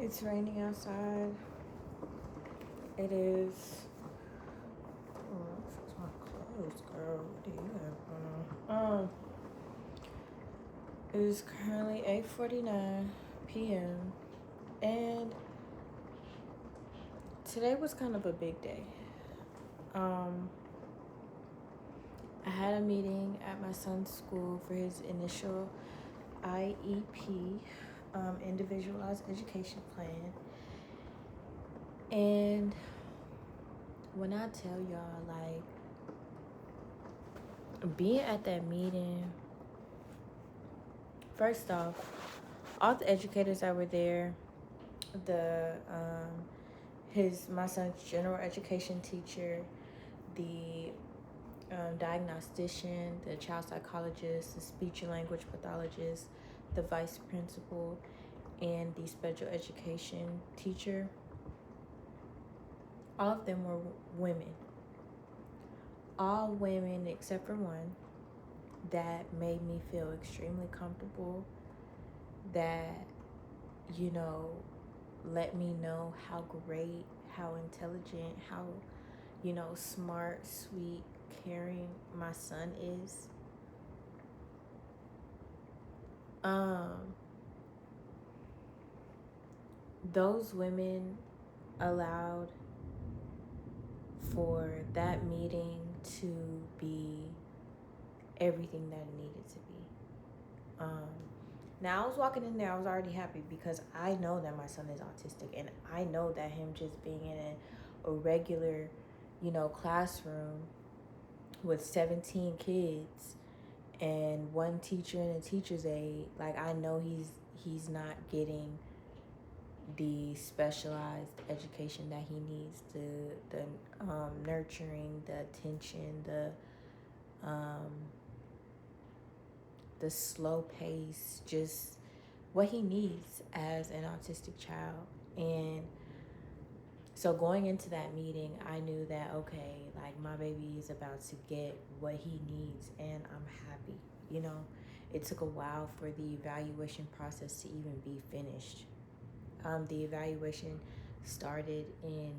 It's raining outside. It is. Oh, fix my clothes, girl. What do you have going on? It is currently 8:49 p.m. and today was kind of a big day. I had a meeting at my son's school for his initial IEP, individualized education plan. And when I tell y'all, like, being at that meeting, first off, all the educators that were there, the my son's general education teacher, the diagnostician, the child psychologist, the speech and language pathologist, the vice principal, and the special education teacher, all of them were women. All women except for one that made me feel extremely comfortable, that, let me know how great, how intelligent, how, smart, sweet, caring my son is. Those women allowed for that meeting to be everything that it needed to be. Now I was walking in there, I was already happy because I know that my son is autistic, and I know that him just being in a regular, classroom with 17 kids and one teacher and a teacher's aide, like, I know he's not getting the specialized education that he needs, the nurturing, the attention, the slow pace, just what he needs as an autistic child. And so going into that meeting, I knew that, okay, like, my baby is about to get what he needs, and I'm happy. It took a while for the evaluation process to even be finished. The evaluation started in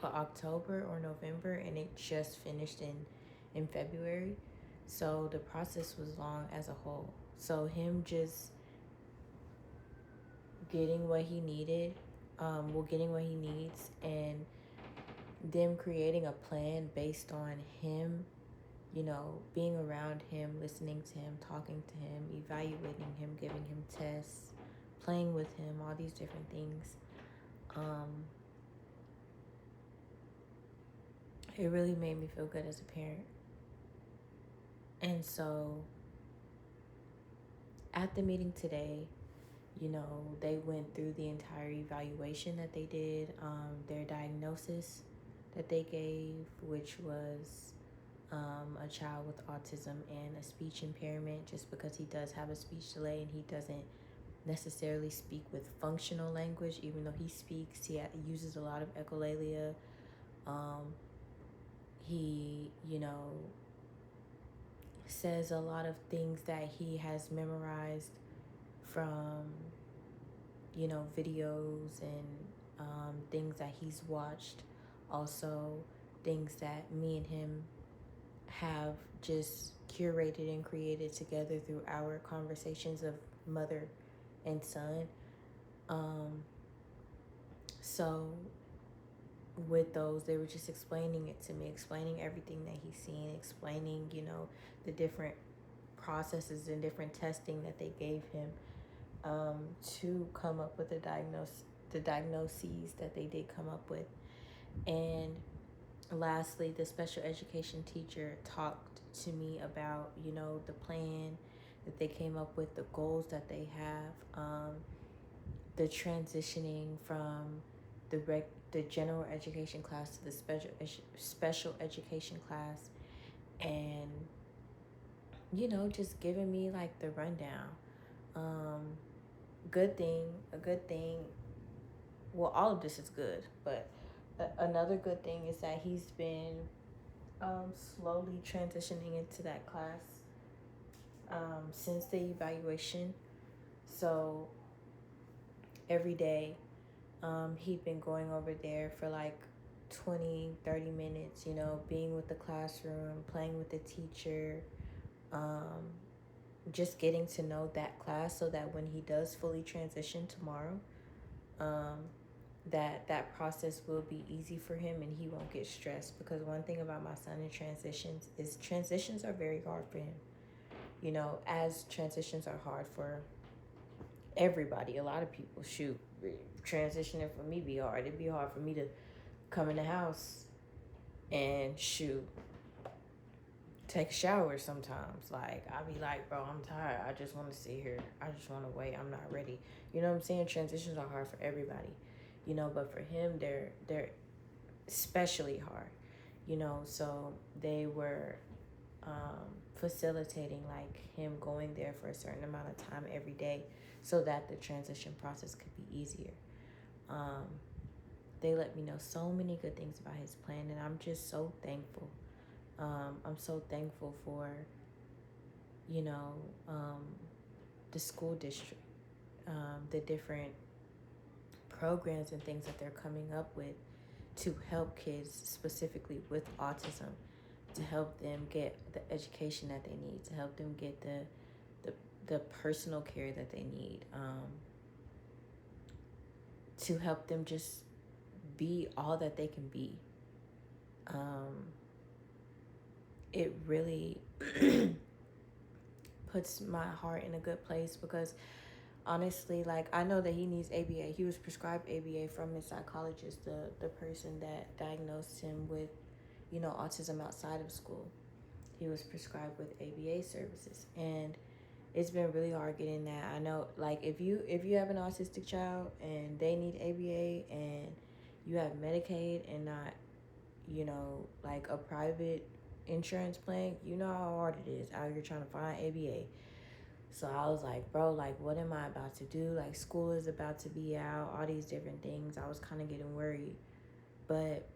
October or November, and it just finished in February. So the process was long as a whole. So him just getting what he needed, getting what he needs, and them creating a plan based on him, being around him, listening to him, talking to him, evaluating him, giving him tests, playing with him, all these different things. It really made me feel good as a parent. And so at the meeting today, they went through the entire evaluation that they did, their diagnosis that they gave, which was a child with autism and a speech impairment, just because he does have a speech delay and he doesn't necessarily speak with functional language. Even though he speaks, he uses a lot of echolalia. He, says a lot of things that he has memorized from, videos and things that he's watched. Also, things that me and him have just curated and created together through our conversations of mother and son. So with those, they were just explaining it to me, explaining everything that he's seen, explaining, the different processes and different testing that they gave him to come up with the diagnoses that they did come up with. And lastly, the special education teacher talked to me about, the plan that they came up with, the goals that they have, the transitioning from the general education class to the special education class, and just giving me like the rundown. A good thing. Well, all of this is good, but another good thing is that he's been slowly transitioning into that class since the evaluation. So every day. He'd been going over there for like 20, 30 minutes, you know, being with the classroom, playing with the teacher, um, just getting to know that class so that when he does fully transition tomorrow, um, that process will be easy for him and he won't get stressed. Because one thing about my son in transitions is transitions are very hard for him. You know, as transitions are hard for everybody, a lot of people, shoot, transitioning for me be hard. It'd be hard for me to come in the house and shoot, take a shower sometimes. Like, I'll be like, bro, I'm tired. I just want to sit here. I just want to wait. I'm not ready. You know what I'm saying? Transitions are hard for everybody, you know, but for him, they're especially hard, you know. So they were facilitating like him going there for a certain amount of time every day so that the transition process could be easier. Um, they let me know so many good things about his plan, and I'm just so thankful. I'm so thankful for, you know, the school district, the different programs and things that they're coming up with to help kids specifically with autism, to help them get the education that they need, to help them get the personal care that they need, to help them just be all that they can be. It really puts my heart in a good place because honestly, like, I know that he needs ABA. He was prescribed ABA from his psychologist, the person that diagnosed him with, you know, autism outside of school. He was prescribed with ABA services, and it's been really hard getting that. I know, like, if you have an autistic child and they need ABA and you have Medicaid and not, you know, like a private insurance plan, you know how hard it is out here trying to find ABA. So I was like, bro, like, what am I about to do? Like, school is about to be out, all these different things. I was kind of getting worried. But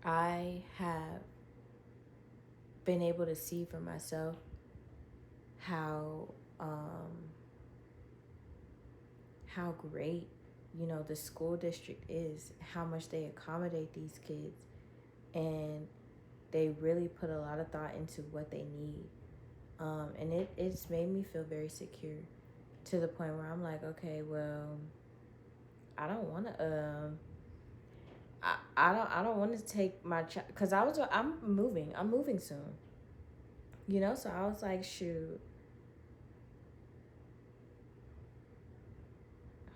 I have been able to see for myself how how great, you know, the school district is, how much they accommodate these kids, and they really put a lot of thought into what they need. And it's made me feel very secure to the point where I'm like, okay, well, I don't want to I don't want to take my child, because I'm moving soon, you know. So I was like, shoot,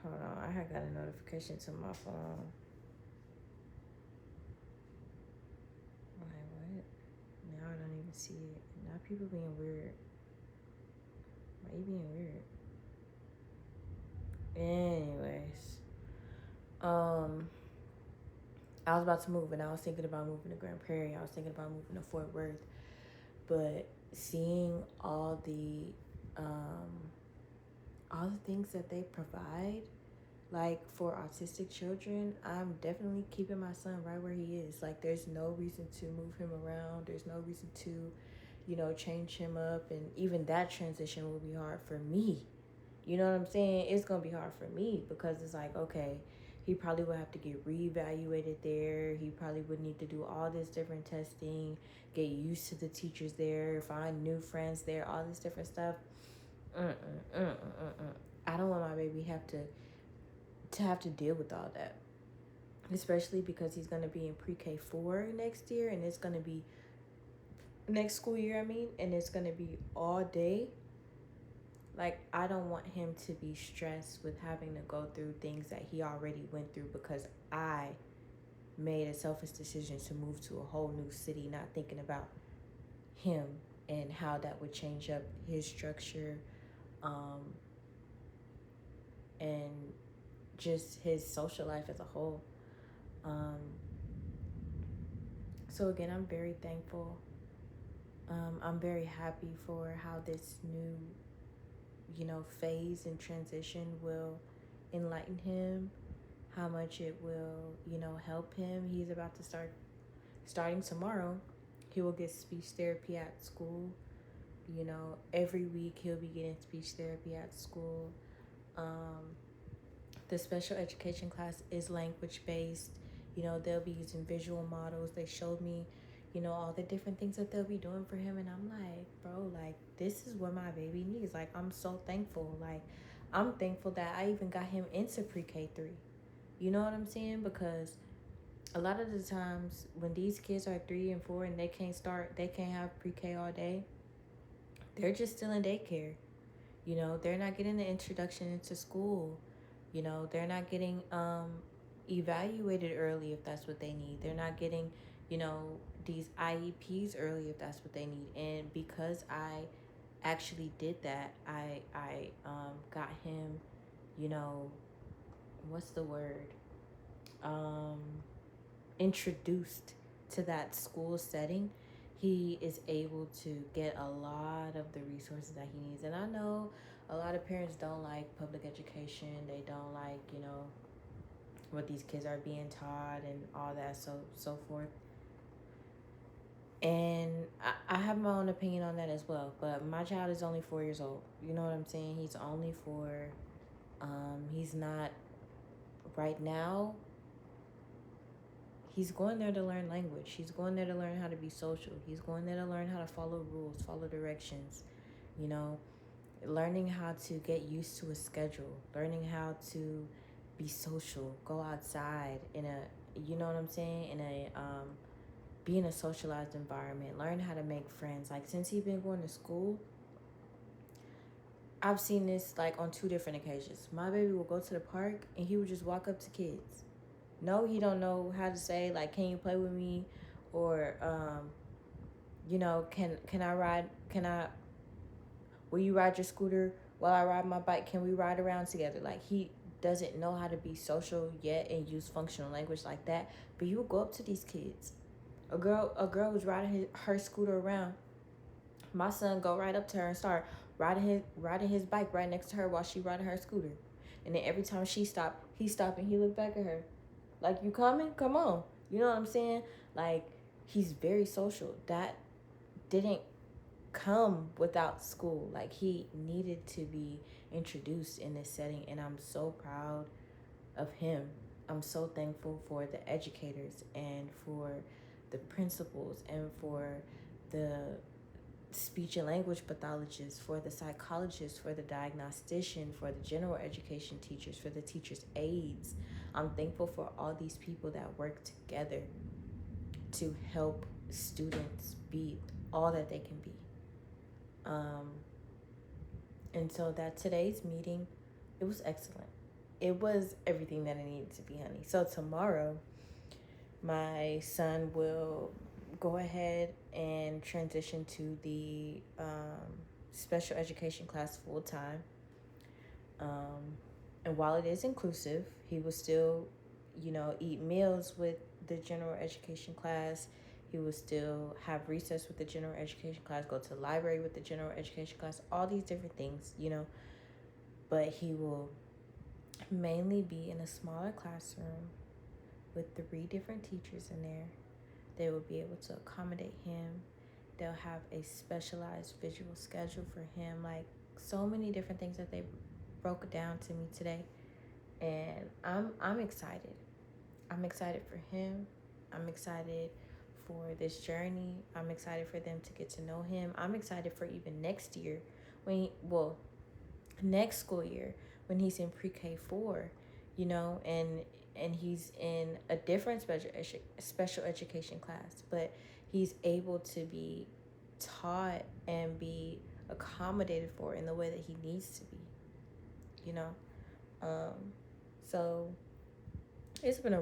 hold on, I had got a notification to my phone. Like, what? Now I don't even see it. Now people being weird. Why you being weird? Anyways, I was about to move, and I was thinking about moving to Grand Prairie. I was thinking about moving to Fort Worth, but seeing um, all the things that they provide, like for autistic children, I'm definitely keeping my son right where he is. Like, there's no reason to move him around. There's no reason to, you know, change him up, and even that transition will be hard for me. You know what I'm saying? It's gonna be hard for me because it's like, okay, he probably would have to get reevaluated there. He probably would need to do all this different testing, get used to the teachers there, find new friends there, all this different stuff. I don't want my baby have to deal with all that, especially because he's gonna be in pre-K 4 next year, and it's gonna be next school year. I mean, and it's gonna be all day. Like, I don't want him to be stressed with having to go through things that he already went through because I made a selfish decision to move to a whole new city, not thinking about him and how that would change up his structure, and just his social life as a whole. Um, so again, I'm very thankful. I'm very happy for how this new, you know, phase and transition will enlighten him, how much it will, you know, help him. He's about to starting tomorrow. He will get speech therapy at school. You know, every week he'll be getting speech therapy at school. The special education class is language based. They'll be using visual models. They showed me, all the different things that they'll be doing for him. And I'm like, bro, like, this is what my baby needs. Like, I'm so thankful. Like, I'm thankful that I even got him into pre K 3. You know what I'm saying? Because a lot of the times when these kids are 3 and 4 and they can't have pre K all day, they're just still in daycare. They're not getting the introduction into school. They're not getting evaluated early if that's what they need. They're not getting, these IEPs early if that's what they need. And because I actually did that, I got him, you know, what's the word? Um, Introduced to that school setting. He is able to get a lot of the resources that he needs. And I know a lot of parents don't like public education. They don't like, what these kids are being taught and all that, so forth. And I have my own opinion on that as well. But my child is only 4 years old. You know what I'm saying? He's only 4. He's not right now. He's going there to learn language. He's going there to learn how to be social. He's going there to learn how to follow rules, follow directions, you know, learning how to get used to a schedule, learning how to be social, go outside you know what I'm saying, be in a socialized environment, learn how to make friends. Like, since he's been going to school, I've seen this like on 2 different occasions. My baby will go to the park and he would just walk up to kids. No, he don't know how to say, like, can you play with me? Or, can I ride, will you ride your scooter while I ride my bike? Can we ride around together? Like, he doesn't know how to be social yet and use functional language like that. But he will go up to these kids. A girl was riding her scooter around. My son go right up to her and start riding his bike right next to her while she riding her scooter. And then every time she stopped, he stopped and he looked back at her. Like, you coming? Come on. You know what I'm saying? Like, he's very social. That didn't come without school. Like, he needed to be introduced in this setting, and I'm so proud of him. I'm so thankful for the educators and for the principals and for the speech and language pathologists, for the psychologists, for the diagnostician, for the general education teachers, for the teachers' aides. I'm thankful for all these people that work together to help students be all that they can be. And so that today's meeting, it was excellent. It was everything that it needed to be, honey. So tomorrow, my son will go ahead and transition to the special education class full time. And while it is inclusive, he will still, eat meals with the general education class. He will still have recess with the general education class, go to the library with the general education class, all these different things, But he will mainly be in a smaller classroom with 3 different teachers in there. They will be able to accommodate him. They'll have a specialized visual schedule for him. Like, so many different things that they broke down to me today. And I'm excited. I'm excited for him. I'm excited for this journey. I'm excited for them to get to know him. I'm excited for even next year next school year when he's in pre-K 4, and he's in a different special education class, but he's able to be taught and be accommodated for in the way that he needs to be, so it's been a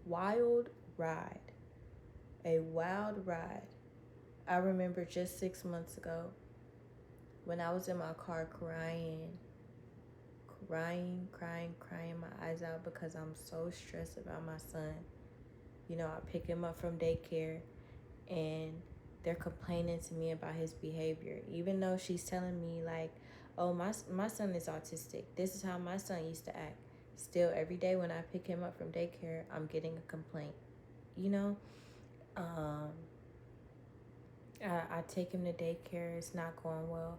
wild ride. A wild ride. I remember just 6 months ago when I was in my car crying my eyes out because I'm so stressed about my son. I pick him up from daycare and they're complaining to me about his behavior, even though she's telling me, like, oh, my son is autistic. This is how my son used to act. Still, every day when I pick him up from daycare, I'm getting a complaint. I take him to daycare. It's not going well.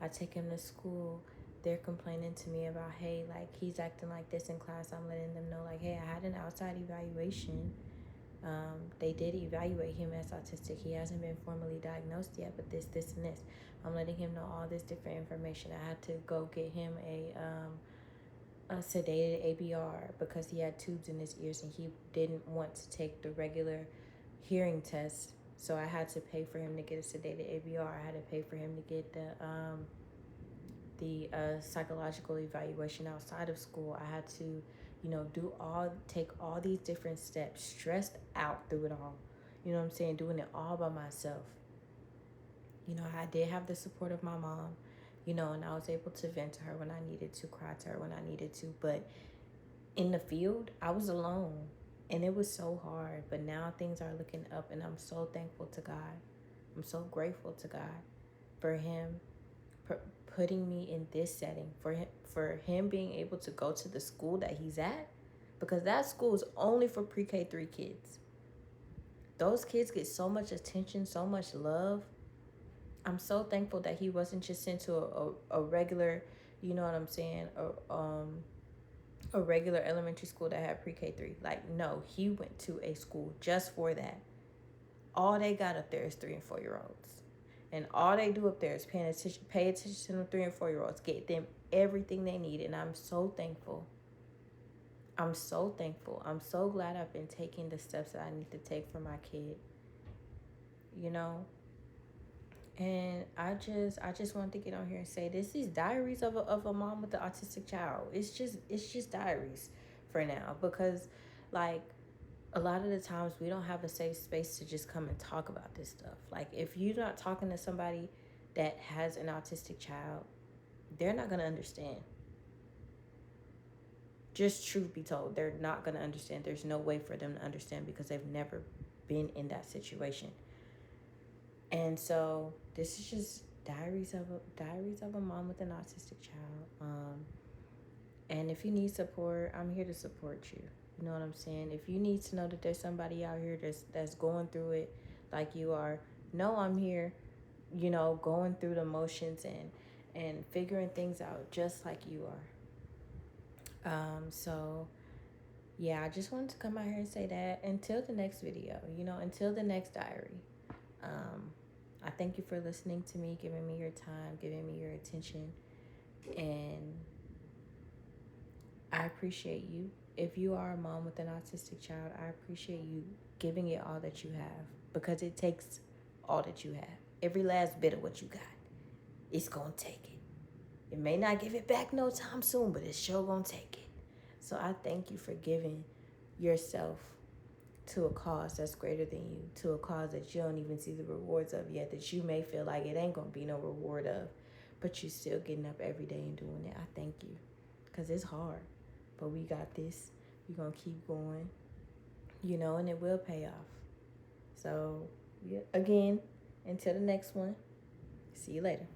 I take him to school. they're complaining to me about, hey, like, he's acting like this in class. I'm letting them know, like, hey, I had an outside evaluation. They did evaluate him as autistic. He hasn't been formally diagnosed yet, but this, and this. I'm letting him know all this different information. I had to go get him a sedated ABR because he had tubes in his ears and he didn't want to take the regular hearing test. So I had to pay for him to get a sedated ABR. I had to pay for him to get the psychological evaluation outside of school. I had to, take all these different steps, stressed out through it all. You know what I'm saying? Doing it all by myself. I did have the support of my mom, and I was able to vent to her when I needed to, cry to her when I needed to. But in the field, I was alone and it was so hard. But now things are looking up and I'm so thankful to God. I'm so grateful to God for him putting me in this setting, for him being able to go to the school that he's at, because that school is only for pre-K 3 kids. Those kids get so much attention, so much love. I'm so thankful that he wasn't just sent to a regular, you know what I'm saying, a regular elementary school that had pre-K 3. Like, no, he went to a school just for that. All they got up there is 3 and 4 year olds. And all they do up there is pay attention to them 3 and 4 year olds, get them everything they need. And I'm so thankful. I'm so thankful. I'm so glad I've been taking the steps that I need to take for my kid. And I just wanted to get on here and say this is Diaries of a mom with an autistic child. It's just diaries for now, because like a lot of the times we don't have a safe space to just come and talk about this stuff. Like, if you're not talking to somebody that has an autistic child, they're not going to understand. Just truth be told, they're not going to understand. There's no way for them to understand because they've never been in that situation. And so this is just diaries of a mom with an autistic child. And if you need support, I'm here to support you. You know what I'm saying? If you need to know that there's somebody out here that's going through it like you are, know I'm here, going through the motions and figuring things out just like you are. So yeah, I just wanted to come out here and say that until the next video, until the next diary. I thank you for listening to me, giving me your time, giving me your attention, and I appreciate you. If you are a mom with an autistic child, I appreciate you giving it all that you have, because it takes all that you have. Every last bit of what you got, it's going to take it. It may not give it back no time soon, but it's sure going to take it. So I thank you for giving yourself to a cause that's greater than you, to a cause that you don't even see the rewards of yet, that you may feel like it ain't going to be no reward of, but you still getting up every day and doing it. I thank you, because it's hard, but we got this. We're going to keep going, and it will pay off. So, yeah, again, until the next one, see you later.